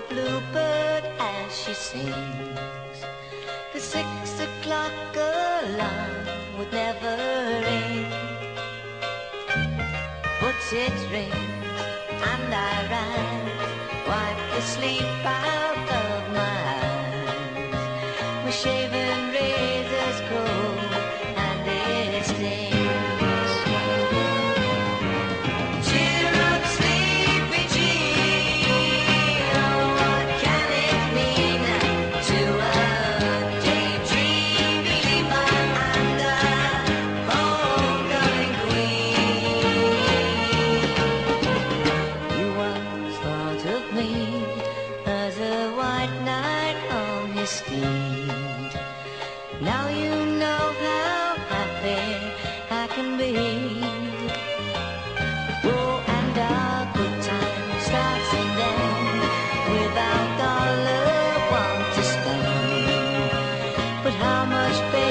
bluebird as she sings. The 6 o'clock alarm would never ring, but it rings and I rise, wipe the sleep out of my eyes. My shaven razor's cold and it stings. Now you know how happy I can be. Oh, and our good time starts and ends without $1 to spend. But how much better